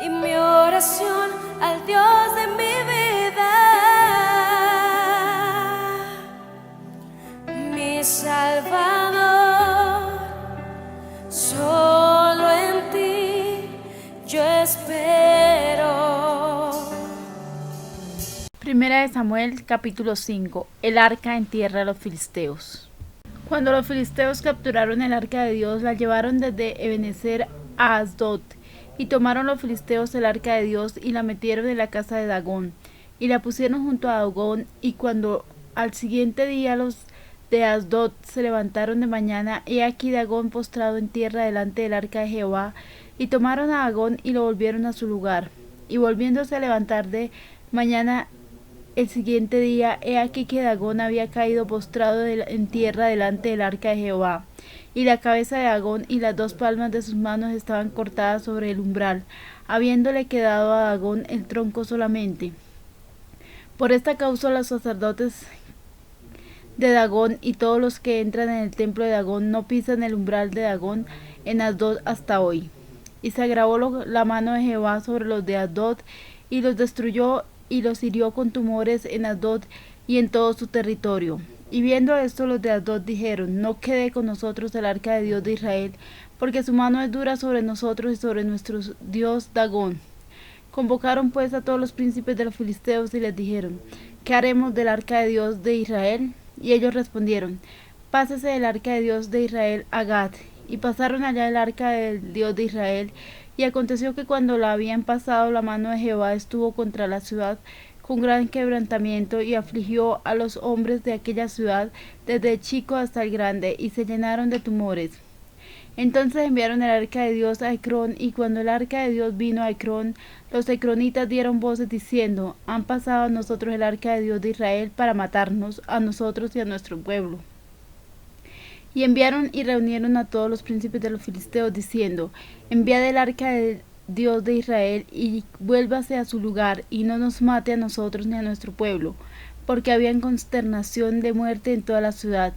y mi oración al Dios de mi vida, mi Salvador. Solo en ti yo espero. Primera de Samuel, capítulo 5. El arca en tierra de los filisteos. Cuando los filisteos capturaron el arca de Dios, la llevaron desde Ebenezer a Asdod, y tomaron los filisteos el arca de Dios y la metieron en la casa de Dagón, y la pusieron junto a Dagón. Y cuando al siguiente día los de Asdod se levantaron de mañana, he aquí Dagón postrado en tierra delante del arca de Jehová, y tomaron a Dagón y lo volvieron a su lugar. Y volviéndose a levantar de mañana el siguiente día, he aquí que Dagón había caído postrado en tierra delante del arca de Jehová, y la cabeza de Dagón y las dos palmas de sus manos estaban cortadas sobre el umbral, habiéndole quedado a Dagón el tronco solamente. Por esta causa los sacerdotes de Dagón y todos los que entran en el templo de Dagón no pisan el umbral de Dagón en Asdod hasta hoy. Y se agravó la mano de Jehová sobre los de Asdod, y los destruyó y los hirió con tumores en Asdod y en todo su territorio. Y viendo esto, los de Asdod dijeron: no quede con nosotros el arca de Dios de Israel, porque su mano es dura sobre nosotros y sobre nuestro Dios Dagón. Convocaron pues a todos los príncipes de los filisteos y les dijeron: ¿qué haremos del arca de Dios de Israel? Y ellos respondieron: pásese el arca de Dios de Israel a Gad. Y pasaron allá el arca del Dios de Israel. Y aconteció que cuando la habían pasado, la mano de Jehová estuvo contra la ciudad con gran quebrantamiento, y afligió a los hombres de aquella ciudad, desde el chico hasta el grande, y se llenaron de tumores. Entonces enviaron el arca de Dios a Ecrón, y cuando el arca de Dios vino a Ecrón, los ecronitas dieron voces diciendo: han pasado a nosotros el arca de Dios de Israel para matarnos, a nosotros y a nuestro pueblo. Y enviaron y reunieron a todos los príncipes de los filisteos, diciendo: enviad el arca de Dios de Israel, y vuélvase a su lugar, y no nos mate a nosotros ni a nuestro pueblo, porque había consternación de muerte en toda la ciudad,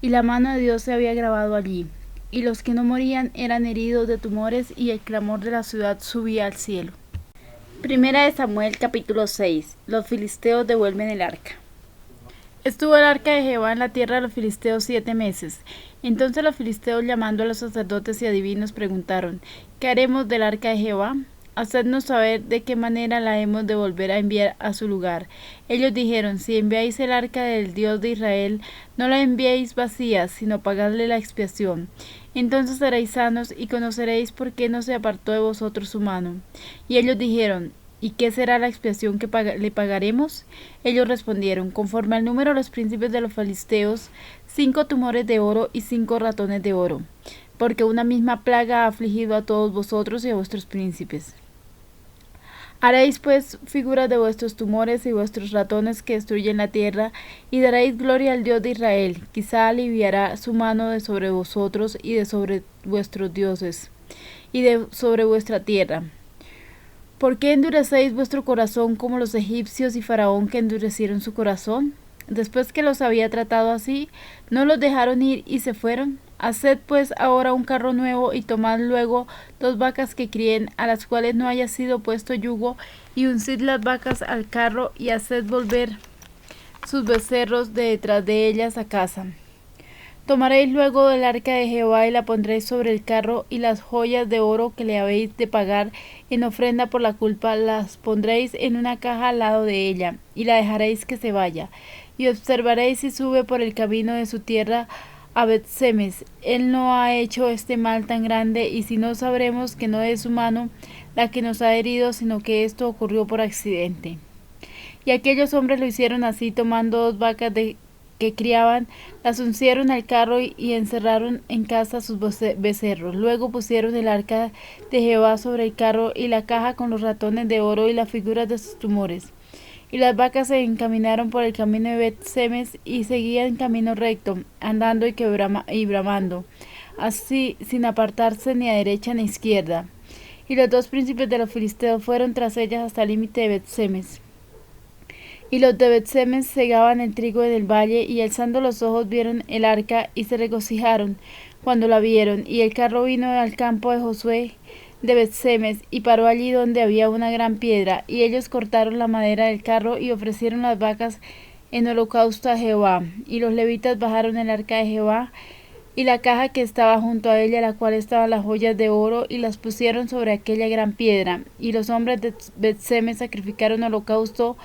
y la mano de Dios se había agravado allí. Y los que no morían eran heridos de tumores, y el clamor de la ciudad subía al cielo. Primera de Samuel, capítulo 6. Los filisteos devuelven el arca. Estuvo el arca de Jehová en la tierra de los filisteos 7 meses. Entonces los filisteos, llamando a los sacerdotes y adivinos, preguntaron: ¿qué haremos del arca de Jehová? Hacednos saber de qué manera la hemos de volver a enviar a su lugar. Ellos dijeron: si enviáis el arca del Dios de Israel, no la enviéis vacía, sino pagadle la expiación. Entonces seréis sanos y conoceréis por qué no se apartó de vosotros su mano. Y ellos dijeron: ¿y qué será la expiación que le pagaremos? Ellos respondieron: conforme al número de los príncipes de los filisteos, 5 tumores de oro y 5 ratones de oro, porque una misma plaga ha afligido a todos vosotros y a vuestros príncipes. Haréis pues figuras de vuestros tumores y vuestros ratones que destruyen la tierra, y daréis gloria al Dios de Israel. Quizá aliviará su mano de sobre vosotros y de sobre vuestros dioses, y de sobre vuestra tierra. ¿Por qué endurecéis vuestro corazón como los egipcios y Faraón, que endurecieron su corazón? Después que los había tratado así, ¿no los dejaron ir y se fueron? Haced pues ahora un carro nuevo, y tomad luego 2 vacas que críen, a las cuales no haya sido puesto yugo, y uncid las vacas al carro, y haced volver sus becerros de detrás de ellas a casa. Tomaréis luego el arca de Jehová y la pondréis sobre el carro, y las joyas de oro que le habéis de pagar en ofrenda por la culpa las pondréis en una caja al lado de ella, y la dejaréis que se vaya. Y observaréis si sube por el camino de su tierra a Bet-Semes. Él no ha hecho este mal tan grande, y si no, sabremos que no es su mano la que nos ha herido, sino que esto ocurrió por accidente. Y aquellos hombres lo hicieron así, tomando 2 vacas que criaban, las uncieron al carro y encerraron en casa sus becerros. Luego pusieron el arca de Jehová sobre el carro, y la caja con los ratones de oro y las figuras de sus tumores. Y las vacas se encaminaron por el camino de Bet-Semes, y seguían camino recto, andando y bramando, así sin apartarse ni a derecha ni a izquierda. Y los 2 príncipes de los filisteos fueron tras ellas hasta el límite de Bet-Semes. Y los de Bet-Semes segaban el trigo en el valle, y alzando los ojos vieron el arca, y se regocijaron cuando la vieron. Y el carro vino al campo de Josué de Bet-Semes, y paró allí donde había una gran piedra, y ellos cortaron la madera del carro y ofrecieron las vacas en holocausto a Jehová. Y los levitas bajaron el arca de Jehová y la caja que estaba junto a ella, la cual estaban las joyas de oro, y las pusieron sobre aquella gran piedra. Y los hombres de Bet-Semes sacrificaron holocausto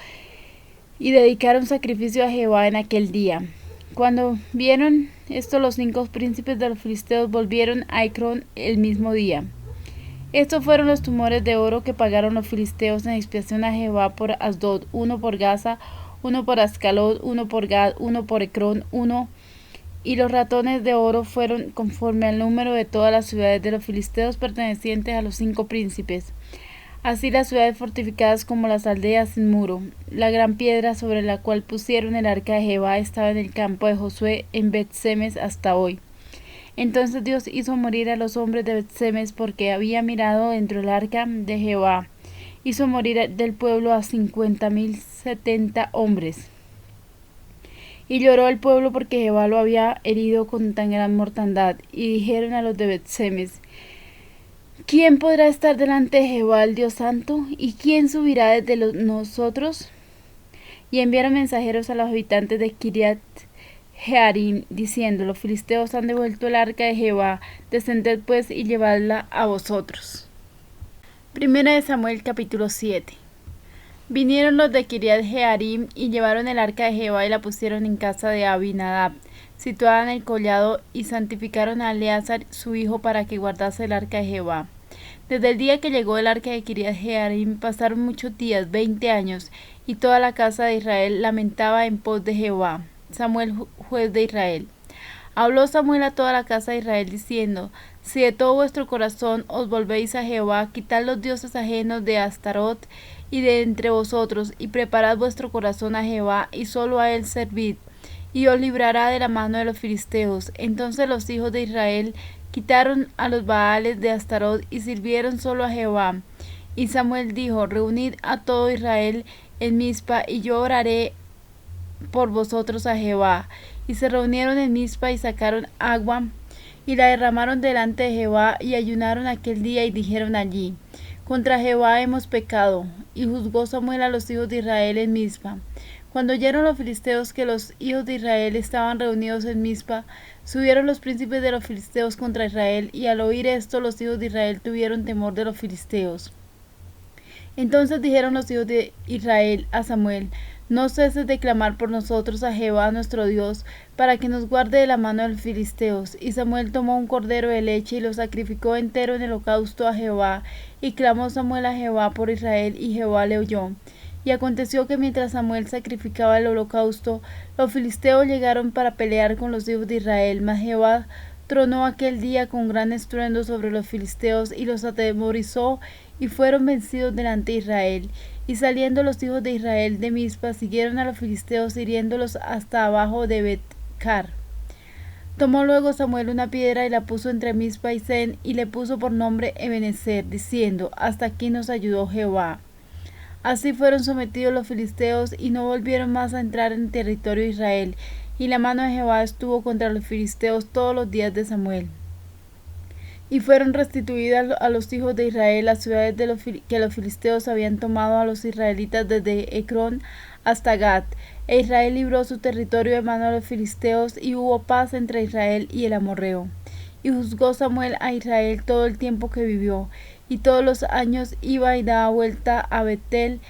y dedicaron sacrificio a Jehová en aquel día. Cuando vieron esto, los 5 príncipes de los filisteos volvieron a Ecrón el mismo día. Estos fueron los tumores de oro que pagaron los filisteos en expiación a Jehová por Asdod, 1 por Gaza, 1 por Ascalón, 1 por Gad, 1 por Ecrón, 1. Y los ratones de oro fueron conforme al número de todas las ciudades de los filisteos pertenecientes a los 5 príncipes. Así las ciudades fortificadas como las aldeas sin muro. La gran piedra sobre la cual pusieron el arca de Jehová estaba en el campo de Josué en Bet-Semes hasta hoy. Entonces Dios hizo morir a los hombres de Bet-Semes porque había mirado dentro del arca de Jehová. Hizo morir del pueblo a 50,070 hombres. Y lloró el pueblo porque Jehová lo había herido con tan gran mortandad. Y dijeron a los de Bet-Semes: ¿Quién podrá estar delante de Jehová el Dios Santo? ¿Y quién subirá desde nosotros? Y enviaron mensajeros a los habitantes de Kiriat Jearim, diciendo: Los filisteos han devuelto el arca de Jehová, descended pues y llevadla a vosotros. Primera de Samuel capítulo 7. Vinieron los de Kiriat Jearim y llevaron el arca de Jehová y la pusieron en casa de Abinadab, situada en el collado, y santificaron a Eleazar su hijo para que guardase el arca de Jehová. Desde el día que llegó el arca de Kiriat Jearim pasaron muchos días, 20 años, y toda la casa de Israel lamentaba en pos de Jehová. Samuel, juez de Israel. Habló Samuel a toda la casa de Israel diciendo: Si de todo vuestro corazón os volvéis a Jehová, quitad los dioses ajenos de Astarot y de entre vosotros, y preparad vuestro corazón a Jehová, y solo a él servid, y os librará de la mano de los filisteos. Entonces los hijos de Israel quitaron a los Baales de Astarot y sirvieron solo a Jehová. Y Samuel dijo: Reunid a todo Israel en Mizpa, y yo oraré por vosotros a Jehová. Y se reunieron en Mizpa y sacaron agua y la derramaron delante de Jehová, y ayunaron aquel día y dijeron allí: Contra Jehová hemos pecado. Y juzgó Samuel a los hijos de Israel en Mizpa. Cuando oyeron los filisteos que los hijos de Israel estaban reunidos en Mizpa, subieron los príncipes de los filisteos contra Israel, y al oír esto los hijos de Israel tuvieron temor de los filisteos. Entonces dijeron los hijos de Israel a Samuel: No ceses de clamar por nosotros a Jehová nuestro Dios, para que nos guarde de la mano de los filisteos. Y Samuel tomó un cordero de leche y lo sacrificó entero en holocausto a Jehová. Y clamó Samuel a Jehová por Israel, y Jehová le oyó. Y aconteció que mientras Samuel sacrificaba el holocausto, los filisteos llegaron para pelear con los hijos de Israel. Mas Jehová tronó aquel día con gran estruendo sobre los filisteos, y los atemorizó, y fueron vencidos delante de Israel. Y saliendo los hijos de Israel de Mizpa, siguieron a los filisteos, hiriéndolos hasta abajo de Bet-car. Tomó luego Samuel una piedra y la puso entre Mizpa y Sen, y le puso por nombre Ebenezer, diciendo: Hasta aquí nos ayudó Jehová. Así fueron sometidos los filisteos, y no volvieron más a entrar en territorio de Israel. Y la mano de Jehová estuvo contra los filisteos todos los días de Samuel. Y fueron restituidas a los hijos de Israel las ciudades que los filisteos habían tomado a los israelitas desde Ecrón hasta Gat. E Israel libró su territorio de mano a los filisteos, y hubo paz entre Israel y el amorreo. Y juzgó Samuel a Israel todo el tiempo que vivió, y todos los años iba y daba vuelta a Betel,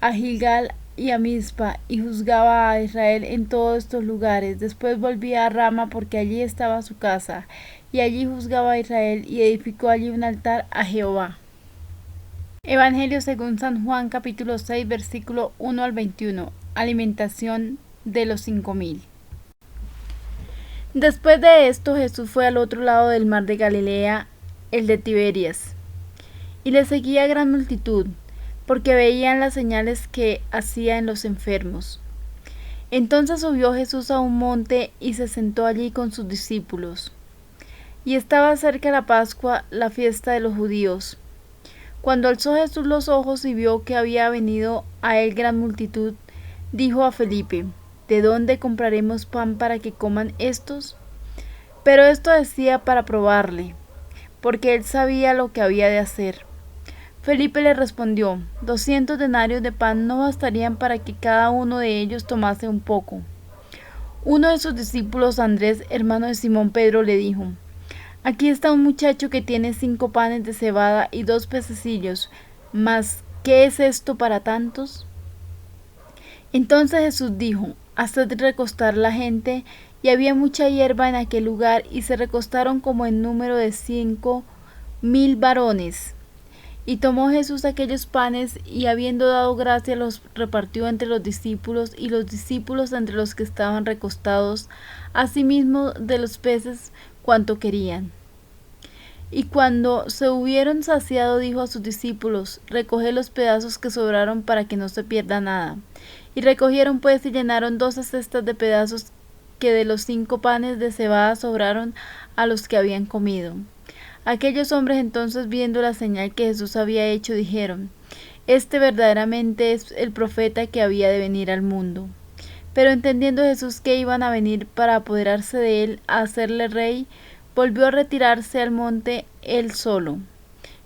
a Gilgal y a Mizpa, y juzgaba a Israel en todos estos lugares. Después volvía a Rama, porque allí estaba su casa, y allí juzgaba a Israel, y edificó allí un altar a Jehová. Evangelio según San Juan capítulo 6 versículo 1 al 21. Alimentación de los 5,000. Después de esto, Jesús fue al otro lado del mar de Galilea, el de Tiberias, y le seguía gran multitud, porque veían las señales que hacía en los enfermos. Entonces subió Jesús a un monte y se sentó allí con sus discípulos. Y estaba cerca la Pascua, la fiesta de los judíos. Cuando alzó Jesús los ojos y vio que había venido a él gran multitud, dijo a Felipe: ¿De dónde compraremos pan para que coman estos? Pero esto decía para probarle, porque él sabía lo que había de hacer. Felipe le respondió: 200 denarios de pan no bastarían para que cada uno de ellos tomase un poco. Uno de sus discípulos, Andrés, hermano de Simón Pedro, le dijo: Aquí está un muchacho que tiene 5 panes de cebada y 2 pececillos, mas ¿qué es esto para tantos? Entonces Jesús dijo: Haced recostar la gente. Y había mucha hierba en aquel lugar, y se recostaron como en número de 5.000 varones. Y tomó Jesús aquellos panes, y habiendo dado gracia, los repartió entre los discípulos, y los discípulos entre los que estaban recostados, asimismo de los peces cuanto querían. Y cuando se hubieron saciado, dijo a sus discípulos: Recoged los pedazos que sobraron para que no se pierda nada. Y recogieron pues y llenaron 12 cestas de pedazos que de los 5 panes de cebada sobraron a los que habían comido. Aquellos hombres entonces, viendo la señal que Jesús había hecho, dijeron: Este verdaderamente es el profeta que había de venir al mundo. Pero entendiendo Jesús que iban a venir para apoderarse de él, a hacerle rey, volvió a retirarse al monte él solo.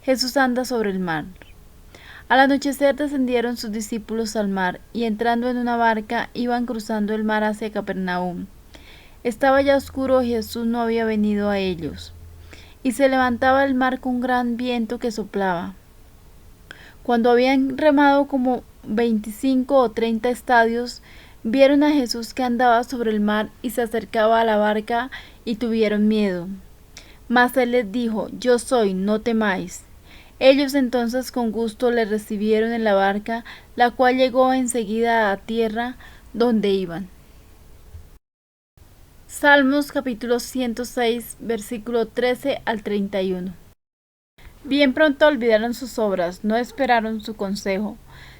Jesús anda sobre el mar. Al anochecer descendieron sus discípulos al mar, y entrando en una barca, iban cruzando el mar hacia Capernaum. Estaba ya oscuro y Jesús no había venido a ellos. Y se levantaba el mar con gran viento que soplaba. Cuando habían remado como 25 o 30 estadios, vieron a Jesús que andaba sobre el mar y se acercaba a la barca, y tuvieron miedo. Mas él les dijo: Yo soy, no temáis. Ellos entonces con gusto le recibieron en la barca, la cual llegó enseguida a tierra donde iban. Salmos capítulo 106, versículo 13 al 31. Bien pronto olvidaron sus obras, no esperaron su consejo.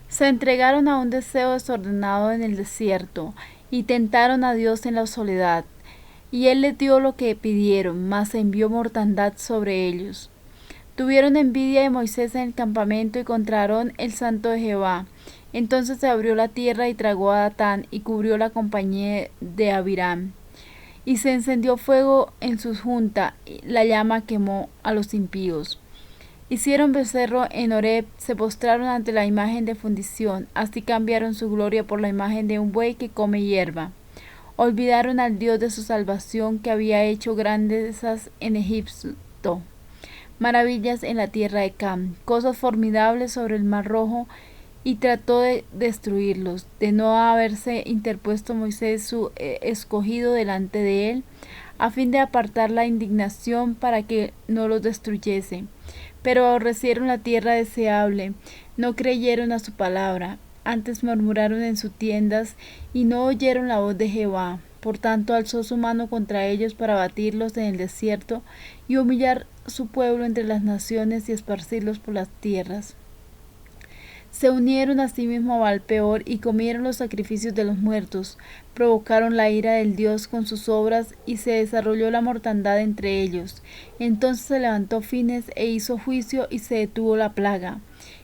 Se entregaron a un deseo desordenado en el desierto, y tentaron a Dios en la soledad. Y él les dio lo que pidieron, mas envió mortandad sobre ellos. Tuvieron envidia de Moisés en el campamento, y contra Aarón el santo de Jehová. Entonces se abrió la tierra y tragó a Datán, y cubrió la compañía de Abiram. Y se encendió fuego en su junta, la llama quemó a los impíos. Hicieron becerro en Horeb, se postraron ante la imagen de fundición, así cambiaron su gloria por la imagen de un buey que come hierba. Olvidaron al Dios de su salvación, que había hecho grandezas en Egipto, maravillas en la tierra de Cam, cosas formidables sobre el mar Rojo, y trató de destruirlos, de no haberse interpuesto Moisés su escogido delante de él, a fin de apartar la indignación para que no los destruyese. Pero aborrecieron la tierra deseable, no creyeron a su palabra, antes murmuraron en sus tiendas, y no oyeron la voz de Jehová. Por tanto alzó su mano contra ellos para abatirlos en el desierto, y humillar su pueblo entre las naciones, y esparcirlos por las tierras. Se unieron asimismo a Baal-peor, y comieron los sacrificios de los muertos, provocaron la ira del Dios con sus obras, y se desarrolló la mortandad entre ellos. Entonces se levantó Fines e hizo juicio, y se detuvo la plaga,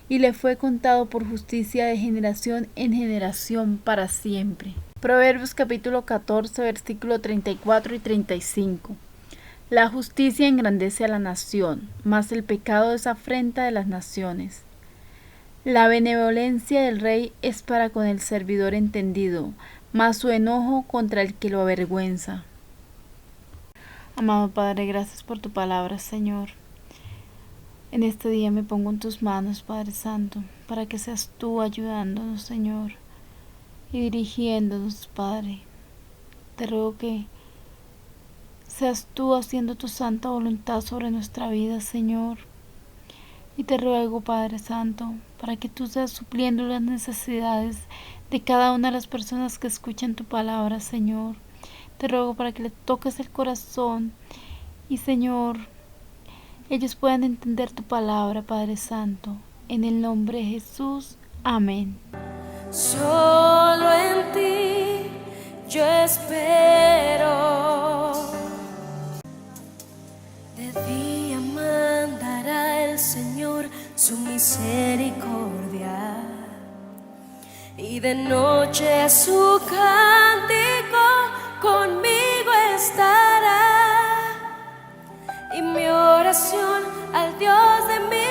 y le fue contado por justicia de generación en generación para siempre. Proverbios capítulo 14, versículo 34 y 35. La justicia engrandece a la nación, mas el pecado es afrenta de las naciones. La benevolencia del rey es para con el servidor entendido, mas su enojo contra el que lo avergüenza. Amado Padre, gracias por tu palabra, Señor. En este día me pongo en tus manos, Padre Santo, para que seas tú ayudándonos, Señor, y dirigiéndonos, Padre. Te ruego que seas tú haciendo tu santa voluntad sobre nuestra vida, Señor. Y te ruego, Padre Santo, para que tú seas supliendo las necesidades de cada una de las personas que escuchan tu palabra, Señor. Te ruego para que le toques el corazón y, Señor, ellos puedan entender tu palabra, Padre Santo. En el nombre de Jesús. Amén. Solo en ti yo espero. De día mandará el Señor su misericordia, y de noche su cántico conmigo estará, y mi oración adoración al Dios de mi